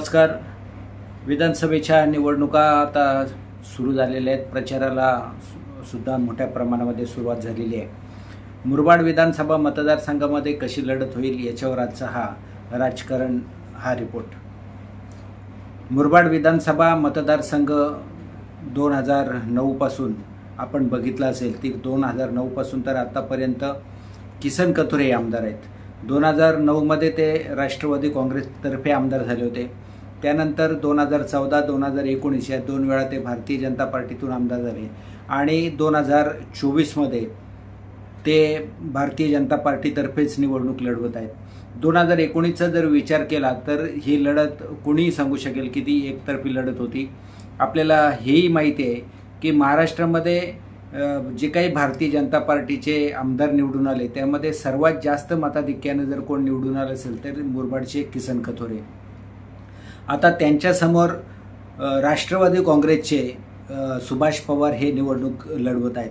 नमस्कार. विधानसभेच्या निवडणुका आता सुरू झालेल्या आहेत. प्रचाराला सुद्धा मोठ्या प्रमाणामध्ये सुरुवात झालेली आहे. मुरबाड विधानसभा मतदारसंघामध्ये कशी लढत होईल याच्यावर आजचा राजकारण हा रिपोर्ट. मुरबाड विधानसभा मतदारसंघ 2009 पासून आपण बघितला असेल ती 2009 पासून तर आतापर्यंत किसन कथोरे आमदार आहेत. 2009 मध्ये ते राष्ट्रवादी काँग्रेसतर्फे आमदार झाले होते. त्यानंतर 2014, 2019 या 2 वेळा ते भारतीय जनता पार्टीतून आमदार झाले आणि 2024 मध्ये ते भारतीय जनता पार्टीतर्फेच निवडणूक लढवत आहेत. 2019चा जर विचार केला तर ही लढत कोणीही सांगू शकेल की ती एकतर्फी लढत होती. आपल्याला हेही माहिती आहे की महाराष्ट्रामध्ये जे काही भारतीय जनता पार्टीचे आमदार निवडून आले त्यामध्ये सर्वात जास्त मताधिक्याने जर कोण निवडून आले असेल तर मुरबाडचे किसन कथोरे. आता त्यांच्यासमोर राष्ट्रवादी काँग्रेसचे सुभाष पवार हे निवडणूक लढवत आहेत.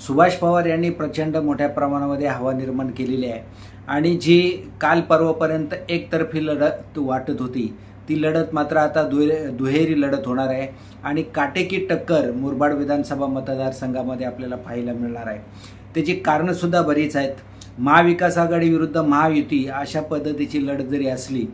सुभाष पवार यांनी प्रचंड मोठ्या प्रमाणामध्ये हवा निर्माण केलेली आहे आणि जी काल परवापर्यंत एकतर्फी लढत वाटत होती ती लढत मात्र आता दुहेरी लढत होणार आहे आणि काटेकी टक्कर मुरबाड विधानसभा मतदारसंघामध्ये आपल्याला पाहायला मिळणार आहे. त्याची कारणं सुद्धा बरीच आहेत. महाविकास आघाडी विरुद्ध महायुती अशा पद्धतीची लढत जरी असली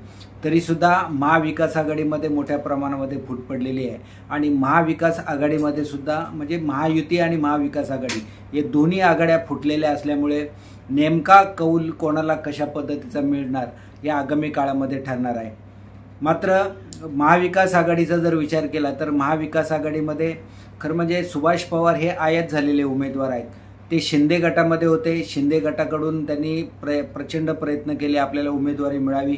तरी सुद्धा महाविकास आघाडीमध्ये मोठ्या प्रमाणामध्ये फूट पडलेली आहे आणि महाविकास आघाडीमध्ये सुद्धा म्हणजे महायुती आणि महाविकास आघाडी हे दोन्ही आघाड्या फुटलेल्या असल्यामुळे नेमका कौल कोणाला कशा पद्धतीचा मिळणार या आगामी काळामध्ये ठरणार आहे. मात्र महाविकास आघाडीचा जर विचार केला तर महाविकास आघाडीमध्ये खरं म्हणजे सुभाष पवार हे आयात झालेले उमेदवार आहेत. ते शिंदे गटामध्ये होते. शिंदे गटाकडून त्यांनी प्रचंड प्रयत्न केले आपल्याला उमेदवारी मिळावी,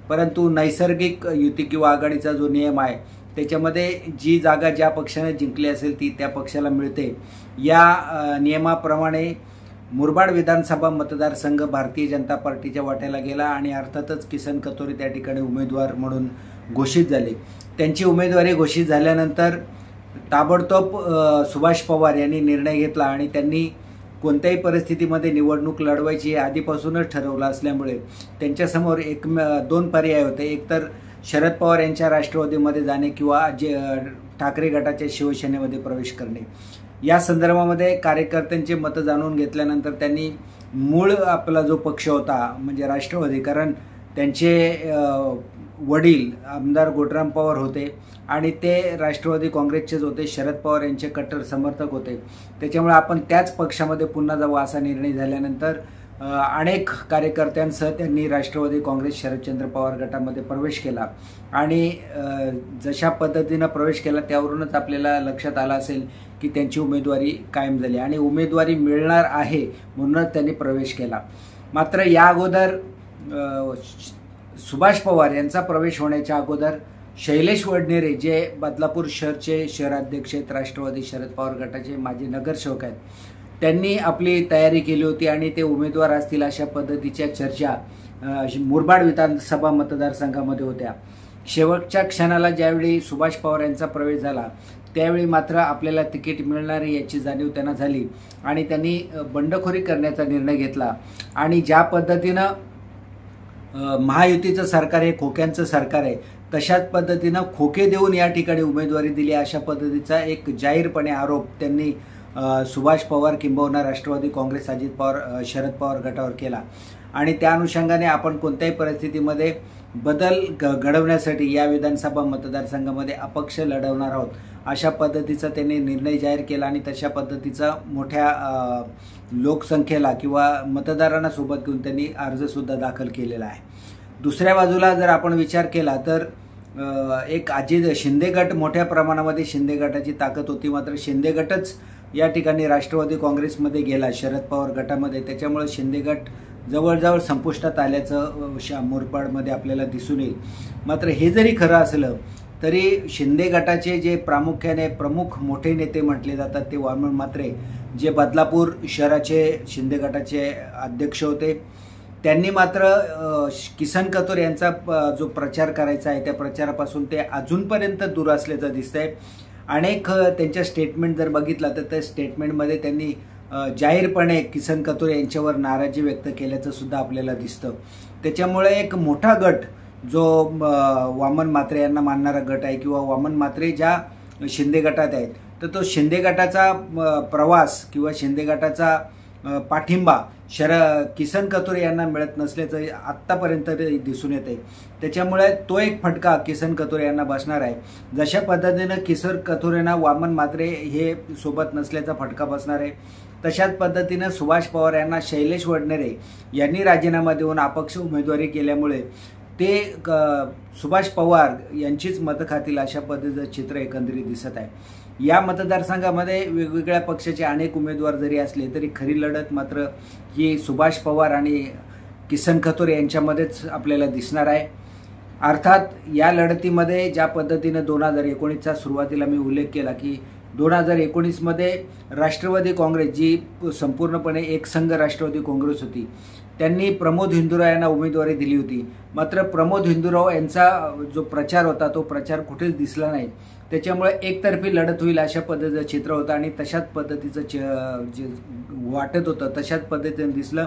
परंतु नैसर्गिक युती किंवा आघाडीचा जो नियम आहे त्याच्यामध्ये जी जागा ज्या पक्षाने जिंकली असेल ती त्या पक्षाला मिळते. या नियमाप्रमाणे मुरबाड विधानसभा मतदारसंघ भारतीय जनता पार्टीच्या वाट्याला गेला आणि अर्थातच किसन कथोरे त्या ठिकाणी उमेदवार म्हणून घोषित झाले. त्यांची उमेदवारी घोषित झाल्यानंतर ताबडतोब सुभाष पवार यांनी निर्णय घेतला आणि त्यांनी कोणत्याही परिस्थितीमध्ये निवडणूक लढवायची हे आधीपासूनच ठरवलं असल्यामुळे त्यांच्यासमोर 2 पर्याय होते. एकतर शरद पवार यांच्या राष्ट्रवादीमध्ये जाणे किंवा ठाकरे गटाच्या शिवसेनेमध्ये प्रवेश करणे. या संदर्भामध्ये कार्यकर्त्यांचे मतं जाणून घेतल्यानंतर त्यांनी मूळ आपला जो पक्ष होता म्हणजे राष्ट्रवादी, कारण त्यांचे वडील आमदार गोटराम पवार होते आणि ते राष्ट्रवादी काँग्रेसचेच होते. शरद पवार यांचे कट्टर समर्थक होते. त्याच्यामुळे आपण त्याच पक्षामध्ये पुन्हा जावं असा निर्णय झाल्यानंतर अनेक कार्यकर्त्यांसह त्यांनी राष्ट्रवादी काँग्रेस शरदचंद्र पवार गटामध्ये प्रवेश केला आणि जशा पद्धतीनं प्रवेश केला त्यावरूनच आपल्याला लक्षात आलं असेल की त्यांची उमेदवारी कायम झाली आणि उमेदवारी मिळणार आहे म्हणूनच त्यांनी प्रवेश केला. मात्र या अगोदर सुभाष पवार यांचा प्रवेश होण्याच्या अगोदर शैलेश वडनेरे जे बदलापूर शहरचे शहराध्यक्ष आहेत, राष्ट्रवादी शरद पवार गटाचे माजी नगरसेवक आहेत, त्यांनी आपली तयारी केली होती आणि ते उमेदवार असतील अशा पद्धतीच्या चर्चा मुरबाड विधानसभा मतदारसंघामध्ये होत्या. शेवटच्या क्षणाला ज्यावेळी सुभाष पवार यांचा प्रवेश झाला त्यावेळी मात्र आपल्याला तिकीट मिळणार याची जाणीव त्यांना झाली आणि त्यांनी बंडखोरी करण्याचा निर्णय घेतला आणि ज्या पद्धतीनं महायुतीचं सरकार हे खोक्यांचं सरकार आहे तशाच पद्धतीनं खोके देऊन या ठिकाणी उमेदवारी दिली अशा पद्धतीचा एक जाहीरपणे आरोप त्यांनी सुभाष पवार किंबहुना राष्ट्रवादी काँग्रेस अजित पवार शरद पवार गटावर केला आणि त्या अनुषंगाने आपण कोणत्याही परिस्थितीमध्ये बदल घडवण्यासाठी या विधानसभा मतदारसंघामध्ये अपक्ष लढवणार आहोत अशा पद्धतीचा त्यांनी निर्णय जाहीर केला आणि तशा पद्धतीचा मोठ्या लोकसंख्येला किंवा मतदारांना सोबत घेऊन त्यांनी अर्जसुद्धा दाखल केलेला आहे. दुसऱ्या बाजूला जर आपण विचार केला तर एक अजित शिंदे गट मोठ्या प्रमाणामध्ये शिंदे गटाची ताकद होती. मात्र शिंदे गटच या ठिकाणी राष्ट्रवादी काँग्रेसमध्ये गेला शरद पवार गटामध्ये. त्याच्यामुळे शिंदे गट जवळजवळ संपुष्टात आल्याचं मुरबाडमध्ये आपल्याला दिसून येईल. मात्र हे जरी खरं असलं तरी शिंदे गटाचे जे प्रामुख्याने प्रमुख मोठे नेते म्हटले जातात ते वामन म्हात्रे जे बदलापूर शहराचे शिंदे गटाचे अध्यक्ष होते त्यांनी मात्र किसन कथोरे यांचा जो प्रचार करायचा आहे त्या प्रचारापासून ते अजूनपर्यंत दूर असल्याचं दिसतंय. अनेक त्यांच्या स्टेटमेंट जर बघितलं तर त्या स्टेटमेंटमध्ये त्यांनी जाहीरपणे किसन कथोरे यांच्यावर नाराजी व्यक्त केल्याचं सुद्धा आपल्याला दिसतं. त्याच्यामुळे एक मोठा गट जो वामन म्हात्रे यांना मानणारा गट आहे किंवा वामन म्हात्रे ज्या शिंदे गटात आहेत, तर तो शिंदे गटाचा प्रवास किंवा शिंदे गटाचा पाठिंबा किसन कथोरे यांना मिळत नसल्याचं आत्तापर्यंत दिसून येते. त्याच्यामुळे तो एक फटका किसन कथोरे यांना बसणार आहे. जशा पद्धतीनं किसन कथोरेंना वामन म्हात्रे हे सोबत नसल्याचा फटका बसणार आहे, तशाच पद्धतीनं सुभाष पवार यांना शैलेश वडनेरे यांनी राजीनामा देऊन अपक्ष उमेदवारी केल्यामुळे ते सुभाष पवार यांचीच मतं खातील अशा पद्धतीचं चित्र एकंदरीत दिसत आहे. या मतदारसंघामध्ये वेगवेगळ्या पक्षाचे अनेक उमेदवार जरी असले तरी खरी लढत मात्र ही सुभाष पवार आणि किसन कथोरे यांच्यामध्येच आपल्याला दिसणार आहे. अर्थात या लढतीमध्ये ज्या पद्धतीनं 2019चा सुरुवातीला मी उल्लेख केला की 2019मध्ये राष्ट्रवादी काँग्रेस जी संपूर्णपणे एकसंघ राष्ट्रवादी काँग्रेस होती, त्यांनी प्रमोद हिंदुराव यांना उमेदवारी दिली होती. मात्र प्रमोद हिंदुराव यांचा जो प्रचार होता तो प्रचार कुठेच दिसला नाही. त्याच्यामुळे एकतर्फी लढत होईल अशा पद्धतीचं चित्र होतं आणि तशाच पद्धतीचं जे वाटत होतं तशाच पद्धतीने दिसलं.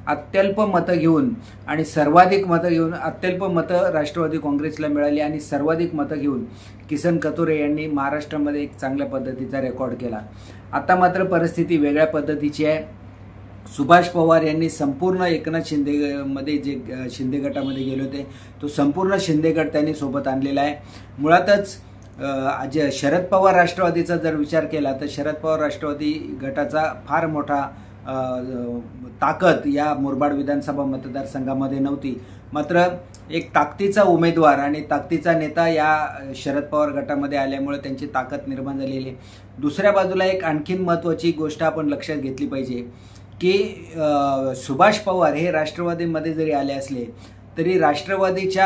अत्यल्प मतं घेऊन आणि सर्वाधिक मतं घेऊन अत्यल्प मतं राष्ट्रवादी काँग्रेसला मिळाली आणि सर्वाधिक मतं घेऊन किसन कथोरे यांनी महाराष्ट्रामध्ये एक चांगल्या पद्धतीचा रेकॉर्ड केला. आता मात्र परिस्थिती वेगळ्या पद्धतीची आहे. सुभाष पवार यांनी संपूर्ण एकनाथ शिंदेमध्ये जे शिंदे गटामध्ये गेले होते तो संपूर्ण शिंदे गट त्यांनी सोबत आणलेला आहे. मुळातच शरद पवार राष्ट्रवादीचा जर विचार केला तर शरद पवार राष्ट्रवादी गटाचा फार मोठा ताकद या मुरबाड विधानसभा मतदारसंघामध्ये नव्हती. मात्र एक ताकदीचा उमेदवार आणि ताकदीचा नेता या शरद पवार गटामध्ये आल्यामुळे त्यांची ताकद निर्माण झालेली आहे. दुसऱ्या बाजूला एक आणखीन महत्त्वाची गोष्ट आपण लक्षात घेतली पाहिजे की सुभाष पवार हे राष्ट्रवादीमध्ये जरी आले असले तरी राष्ट्रवादीच्या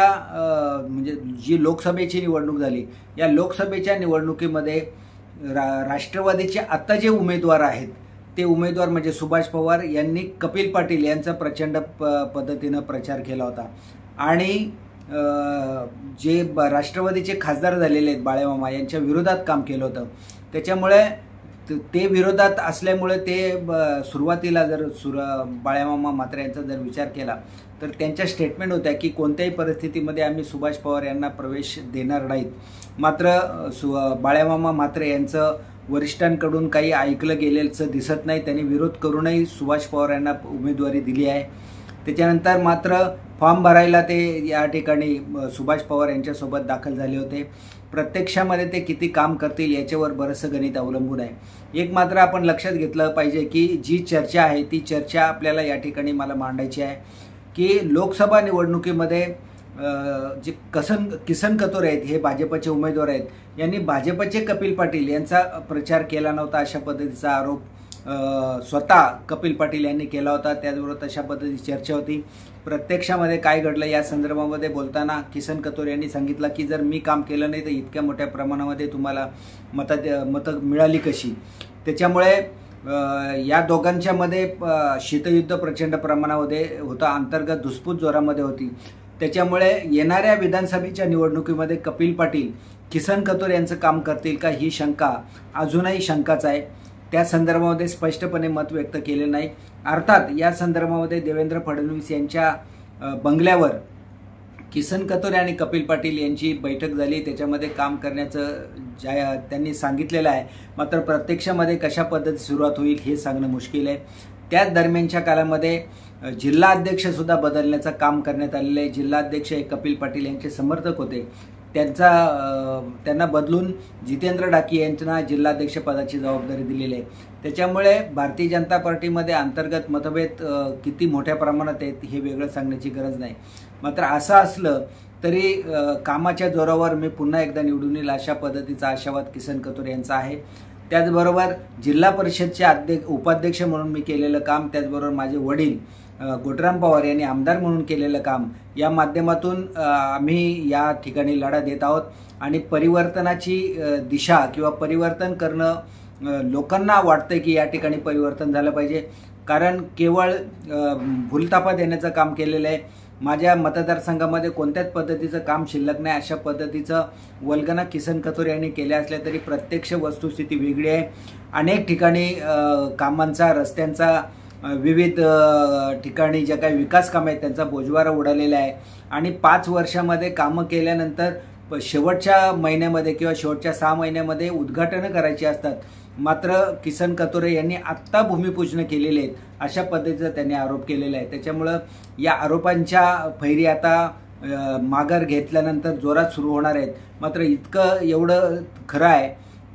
म्हणजे जी लोकसभेची निवडणूक झाली या लोकसभेच्या निवडणुकीमध्ये राष्ट्रवादीचे आता जे उमेदवार आहेत ते उमेदवार म्हणजे सुभाष पवार यांनी कपिल पाटील यांचा प्रचंड पद्धतीनं प्रचार केला होता आणि जे राष्ट्रवादीचे खासदार झालेले आहेत बाळेमामा यांच्या विरोधात काम केलं होतं. त्याच्यामुळे ते विरोधात असल्यामुळे ते सुरुवातीला जर बाळेमामा म्हात्रे यांचा जर विचार केला तर त्यांच्या स्टेटमेंट होत्या की कोणत्याही परिस्थितीमध्ये आम्ही सुभाष पवार यांना प्रवेश देणार नाहीत. मात्र बाळेमामा म्हात्रे यांचं वरिष्ठांकडून काही ऐकलं गेलेलं दिसत नाही. त्यांनी विरोध करूनही सुभाष पवार यांना उमेदवारी दिली आहे. त्याच्यानंतर मात्र फॉर्म भरायला ते या ठिकाणी सुभाष पवार यांच्यासोबत दाखल झाले होते. प्रत्यक्षामध्ये ते किती काम करतील याच्यावर बरंचसं गणित अवलंबून आहे. एक मात्र आपण लक्षात घेतलं पाहिजे की जी चर्चा आहे ती चर्चा आपल्याला या ठिकाणी मला मांडायची आहे की लोकसभा निवडणुकीमध्ये जे किसन कथोरे आहेत हे भाजपचे उमेदवार आहेत, यांनी भाजपचे कपिल पाटील यांचा प्रचार केला नव्हता अशा पद्धतीचा आरोप स्वतः कपिल पाटील यांनी केला होता. त्याचबरोबर तशा पद्धतीची चर्चा होती. प्रत्यक्षामध्ये काय घडलं या संदर्भामध्ये बोलताना किसन कथोरे यांनी सांगितलं की जर मी काम केलं नाही तर इतक्या मोठ्या प्रमाणामध्ये तुम्हाला मतं मिळाली कशी. त्याच्यामुळे या दोघांच्या मध्ये शीतयुद्ध प्रचंड प्रमाणामध्ये होता, अंतर्गत धुसफूस जोरामध्ये होती. त्याच्यामुळे येणाऱ्या विधानसभेच्या निवडणुकीमध्ये कपिल पाटील किसन कथोरे यांचं काम करतील का ही शंका अजूनही शंकाच आहे. त्या संदर्भामध्ये स्पष्टपणे मत व्यक्त केले नाही. अर्थात या संदर्भामध्ये देवेंद्र फडणवीस यांच्या बंगल्यावर किसन कथोरे आणि कपिल पाटील यांची बैठक झाली. त्याच्यामध्ये काम करण्याचं त्यांनी सांगितलेलं आहे. मात्र प्रत्यक्षामध्ये कशा पद्धतीने सुरुवात होईल हे सांगणं मुश्किल आहे. त्याच दरम्यानच्या काळामध्ये जिल्हाध्यक्षसुद्धा बदलण्याचं काम करण्यात आलेलं आहे. जिल्हाध्यक्ष हे कपिल पाटील यांचे समर्थक होते, त्यांना बदलून जितेंद्र डाकी यांना जिल्हाध्यक्ष पदाची जबाबदारी दिलेली आहे. त्याच्यामुळे भारतीय जनता पार्टीमध्ये अंतर्गत मतभेद किती मोठ्या प्रमाणात आहेत हे वेगळं सांगण्याची गरज नाही. मात्र असं असलं तरी कामाच्या जोरावर मी पुन्हा एकदा निवडून येईल अशा पद्धतीचा आशावाद किसन कथोरे यांचा आहे. त्याचबरोबर जिल्हा परिषदचे उपाध्यक्ष म्हणून मी केलेलं काम, त्याचबरोबर माझे वडील गोटराम पवार यांनी आमदार म्हणून केलेलं काम या माध्यमातून आम्ही या ठिकाणी लढा देत आहोत आणि परिवर्तनाची दिशा किंवा परिवर्तन करणं लोकांना वाटतं की या ठिकाणी परिवर्तन झालं पाहिजे. कारण केवळ भूलथापा देण्याचं काम केलेलं आहे. माझ्या मतदारसंघामध्ये कोणत्याच पद्धतीचं काम शिल्लक नाही अशा पद्धतीचं वल्गना किसन कथोरे यांनी केले असले तरी प्रत्यक्ष वस्तुस्थिती वेगळी आहे. अनेक ठिकाणी कामांचा रस्त्यांचा विविध ठिकाणी ज्या काही विकास कामं आहेत त्यांचा बोजवारा उडालेला आहे आणि 5 वर्षामध्ये कामं केल्यानंतर शेवटच्या महिन्यामध्ये किंवा शेवटच्या 6 महिन्यामध्ये उद्घाटनं करायची असतात. मात्र किसन कथोरे यांनी आत्ता भूमिपूजन केलेले आहेत अशा पद्धतीचा त्यांनी आरोप केलेला आहे. त्याच्यामुळं या आरोपांच्या फैरी आता माघार घेतल्यानंतर जोरात सुरू होणार आहेत. मात्र इतकं एवढं खरं आहे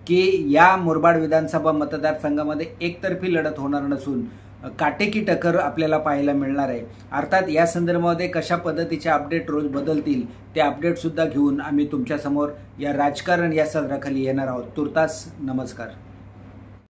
की या मुरबाड विधानसभा मतदारसंघामध्ये एकतर्फी लढत होणार नसून काटेकी टक्कर आपल्याला पाहायला मिळणार आहे. अर्थात या संदर्भामध्ये कशा पद्धतीचे अपडेट रोज बदलतील ते अपडेटसुद्धा घेऊन आम्ही तुमच्यासमोर या राजकारण या सदराखाली येणार आहोत. तुर्तास नमस्कार.